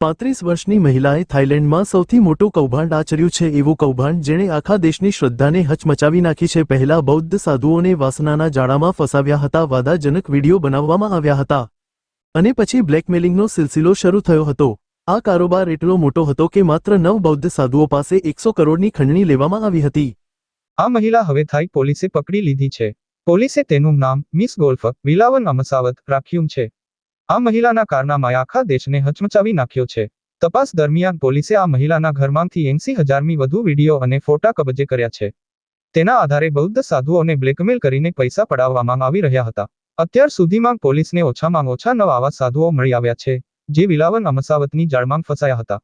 35 વર્ષની મહિલાએ થાઇલેન્ડમાં સૌથી મોટું કૌભાંડ આચર્યું છે. એવું કૌભાંડ જેણે આખા દેશની શ્રદ્ધાને હચમચાવી નાખી છે. પહેલા બૌદ્ધ સાધુઓને વાસનાના જાળામાં ફસાવ્યા હતા, વાદાજનક વિડીયો બનાવવામાં આવ્યા હતા અને પછી બ્લેકમેલિંગનો સિલસિલો શરૂ થયો હતો. આ કારોબાર એટલો મોટો હતો કે માત્ર 9 બૌદ્ધ સાધુઓ પાસે 100 કરોડની ખંડણી લેવામાં આવી હતી. આ મહિલા હવે થાઈ પોલીસે પકડી લીધી છે. પોલીસે તેનું નામ મિસ ગોલ્ફ વિલાવન અમસાવત રાખ્યું છે. આ મહિલાના કારનામાએ આખા દેશને હચમચાવી નાખ્યો છે. તપાસ દરમિયાન પોલીસે આ મહિલાના ઘરમાંથી 80,000ની વધુ વિડીયો અને ફોટા કબજે કર્યા છે. તેના આધારે બૌદ્ધ સાધુઓને બ્લેકમેલ કરીને પૈસા પડાવવામાં આવી રહ્યા હતા. અત્યાર સુધીમાં પોલીસને ઓછામાં ઓછા 9 આવા સાધુઓ મળી આવ્યા છે, જે વિલાવન અમસાવતની જાળમાં ફસાયા હતા.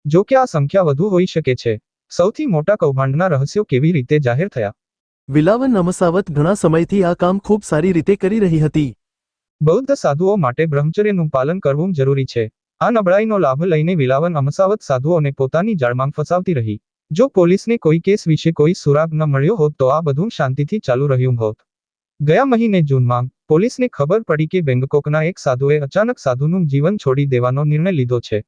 જો કે આ સંખ્યા વધુ હોઈ શકે છે. સૌથી મોટા કૌભાંડના રહસ્યો કેવી રીતે જાહેર થયા? વિલાવન અમસાવત ઘણા સમયથી આ કામ ખૂબ સારી રીતે કરી રહી હતી. બૌદ્ધ સાધુઓ માટે બ્રહ્મચર્યનું પાલન કરવું જરૂરી છે. આ નબળાઈનો લાભ લઈને વિલાવન અમસાવત સાધુઓને પોતાની જાળમાં ફસાવતી રહી. જો પોલીસને કોઈ કેસ વિશે કોઈ સુરાગ ન મળ્યો હોત તો આ બધું શાંતિથી ચાલુ રહ્યું હોત. ગયા મહિને જૂનમાં પોલીસને ખબર પડી કે બેંગકોકના એક સાધુએ અચાનક સાધુનું જીવન છોડી દેવાનો નિર્ણય લીધો છે.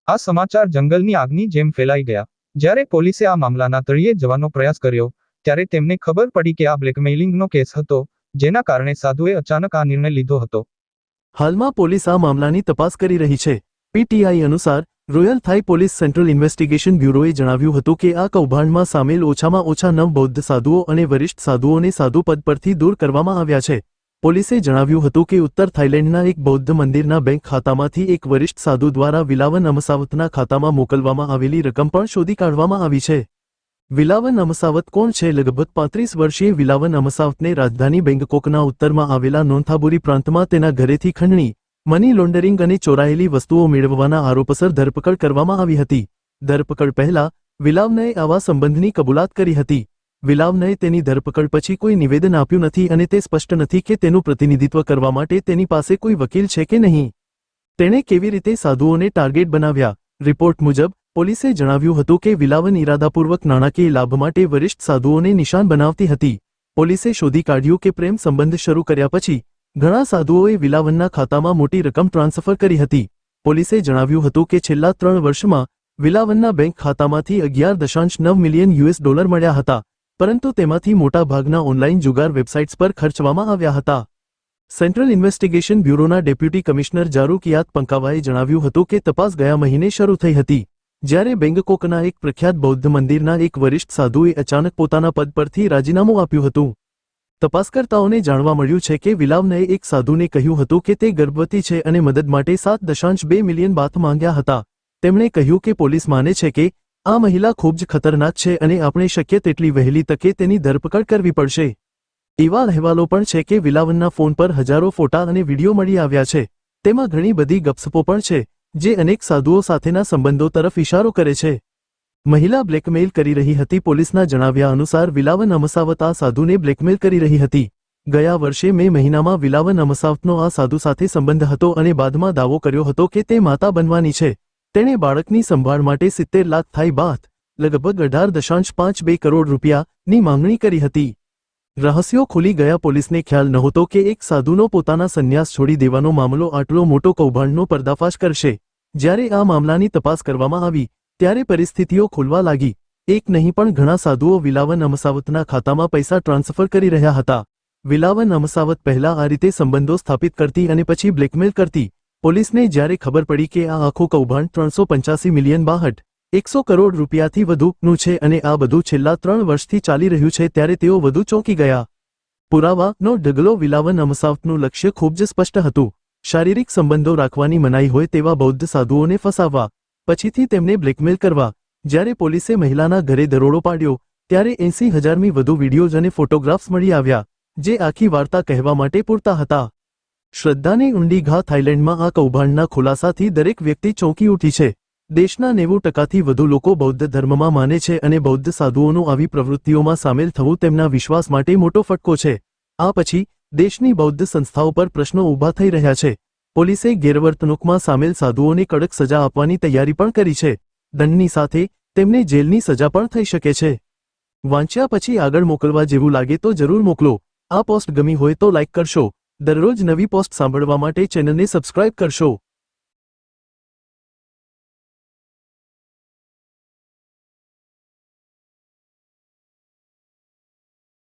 આ સમાચાર જંગલની આગની જેમ ફેલાઈ ગયા. જ્યારે પોલીસે આ મામલાના તળિયે જવાનો પ્રયાસ કર્યો, ત્યારે તેમને ખબર પડી કે આ બ્લેકમેઇલિંગનો કેસ હતો, જેના કારણે સાધુએ અચાનક આ નિર્ણય લીધો હતો. હાલમાં પોલીસ આ મામલાની તપાસ કરી રહી છે. પીટીઆઈ અનુસાર રોયલ થાઈ પોલીસ સેન્ટ્રલ ઇન્વેસ્ટિગેશન બ્યુરોએ જણાવ્યું હતું કે આ કૌભાંડમાં સામેલ ઓછામાં ઓછા 9 બૌદ્ધ સાધુઓ અને વરિષ્ઠ સાધુઓને સાધુ પદ પરથી દૂર કરવામાં આવ્યા છે. પોલીસે જણાવ્યું હતું કે ઉત્તર થાઇલેન્ડના એક બૌદ્ધ મંદિરના બેંક ખાતામાંથી એક વરિષ્ઠ સાધુ દ્વારા વિલાવન અમસાવતના ખાતામાં મોકલવામાં આવેલી રકમ પણ શોધી કાઢવામાં આવી છે. વિલાવન અમસાવત કોણ છે? લગભગ 35 વર્ષીય વિલાવન અમસાવતને રાજધાની બેંગકોકના ઉત્તરમાં આવેલા નોન્થાબુરી પ્રાંતમાં તેના ઘરેથી ખંડણી, મની લોન્ડરિંગ અને ચોરાયેલી વસ્તુઓ મેળવવાના આરોપસર ધરપકડ કરવામાં આવી હતી. ધરપકડ પહેલા વિલાવનએ આવા સંબંધની કબૂલાત કરી હતી. વિલાવનએ તેની ધરપકડ પછી કોઈ નિવેદન આપ્યું નથી અને તે સ્પષ્ટ નથી કે તેનું પ્રતિનિધિત્વ કરવા માટે તેની પાસે કોઈ વકીલ છે કે નહીં. તેણે કેવી રીતે સાધુઓને ટાર્ગેટ બનાવ્યા? રિપોર્ટ મુજબ પોલીસે જણાવ્યું હતું કે વિલાવન ઇરાદાપૂર્વક નાણાકીય લાભ માટે વરિષ્ઠ સાધુઓને નિશાન બનાવતી હતી. પોલીસે શોધી કાઢ્યું કે પ્રેમ સંબંધ શરૂ કર્યા પછી ઘણા સાધુઓએ વિલાવનના ખાતામાં મોટી રકમ ટ્રાન્સફર કરી હતી. પોલીસે જણાવ્યું હતું કે છેલ્લા 3 વર્ષમાં વિલાવનના બેંક ખાતામાંથી 11.9 મિલિયન $, મળ્યા હતા, પરંતુ તેમાંથી મોટા ભાગના ઓનલાઈન જુગાર વેબસાઇટ્સ પર ખર્ચવામાં આવ્યા હતા. સેન્ટ્રલ ઇન્વેસ્ટિગેશન બ્યુરોના ડેપ્યુટી કમિશનર જારુકિયાત પંકાવાએ જણાવ્યું હતું કે તપાસ ગયા મહિને શરૂ થઈ હતી, જ્યારે બેંગકોકના એક પ્રખ્યાત બૌદ્ધ મંદિરના એક વરિષ્ઠ સાધુએ અચાનક પોતાના પદ પરથી રાજીનામું આપ્યું હતું. તપાસકર્તાઓને જાણવા મળ્યું છે કે વિલાવનએ એક સાધુને કહ્યું હતું કે તે ગર્ભવતી છે અને મદદ માટે 7.2 મિલિયન બાથ માંગ્યા હતા. તેમણે કહ્યું કે પોલીસ માને છે કે આ મહિલા ખૂબ જ ખતરનાક છે અને આપણે શક્ય તેટલી વહેલી તકે તેની ધરપકડ કરવી પડશે. એવા અહેવાલો પણ છે કે વિલાવનના ફોન પર હજારો ફોટા અને વિડીયો મળી આવ્યા છે. તેમાં ઘણી બધી ગપસપો પણ છે, જે અનેક સાધુઓ સાથેના સંબંધો તરફ ઇશારો કરે છે. મહિલા બ્લેકમેઇલ કરી રહી હતી. પોલીસના જણાવ્યા અનુસાર વિલાવન અમસાવત આ સાધુને બ્લેકમેઇલ કરી રહી હતી. ગયા વર્ષે મે મહિનામાં વિલાવન અમસાવતનો આ સાધુ સાથે સંબંધ હતો અને બાદમાં દાવો કર્યો હતો કે તે માતા બનવાની છે. તેણે બાળકની સંભાળ માટે 70 લાખ થાઈ બાથ, લગભગ 18.52 કરોડ રૂપિયાની માંગણી કરી હતી. રહસ્યો ખુલી ગયા. પોલીસને ખ્યાલ નહોતો કે એક સાધુનો પોતાના સંન્યાસ છોડી દેવાનો મામલો આટલો મોટો કૌભાંડનો પર્દાફાશ કરશે. જ્યારે આ મામલાની તપાસ કરવામાં આવી ત્યારે પરિસ્થિતિઓ ખુલવા લાગી. એક નહીં પણ ઘણા સાધુઓ વિલાવન અમસાવતના ખાતામાં પૈસા ટ્રાન્સફર કરી રહ્યા હતા. વિલાવન અમસાવત પહેલા આ રીતે સંબંધો સ્થાપિત કરતી અને પછી બ્લેકમેલ કરતી. પોલીસને જ્યારે ખબર પડી કે આ આખું કૌભાંડ 385 મિલિયન બાહટ, 100 કરોડ રૂપિયાથી વધુનું છે અને આ બધું છેલ્લા 3 વર્ષથી ચાલી રહ્યું છે, ત્યારે તેઓ વધુ ચોંકી ગયા. પુરાવાનો ઢગલો. વિલાવન અમસાવતનું લક્ષ્ય ખૂબ જ સ્પષ્ટ હતું. શારીરિક સંબંધો રાખવાની મનાઈ હોય તેવા બૌદ્ધ સાધુઓને ફસાવવા, પછીથી તેમને બ્લેકમેલ કરવા. જ્યારે પોલીસે મહિલાના ઘરે દરોડો પાડ્યો ત્યારે 80,000ની વધુ વિડીયોઝ અને ફોટોગ્રાફ્સ મળી આવ્યા, જે આખી વાર્તા કહેવા માટે પૂરતા હતા. શ્રદ્ધાની ઊંડી ઘા. થાઇલેન્ડમાં આ કૌભાંડના ખુલાસાથી દરેક વ્યક્તિ ચોંકી ઉઠી છે. દેશના 90%થી વધુ લોકો બૌદ્ધ ધર્મમાં માને છે અને બૌદ્ધ સાધુઓનું આવી પ્રવૃત્તિઓમાં સામેલ થવું તેમના વિશ્વાસ માટે મોટો ફટકો છે. આ પછી દેશની બૌદ્ધ સંસ્થાઓ પર પ્રશ્નો ઊભા થઈ રહ્યા છે. પોલીસે ગેરવર્તણૂકમાં સામેલ સાધુઓને કડક સજા આપવાની તૈયારી પણ કરી છે. દંડની સાથે તેમને જેલની સજા પણ થઈ શકે છે. વાંચ્યા પછી આગળ મોકલવા જેવું લાગે તો જરૂર મોકલો. આ પોસ્ટ ગમી હોય તો લાઇક કરશો. દરરોજ નવી પોસ્ટ સાંભળવા માટે ચેનલને સબસ્ક્રાઇબ કરશો.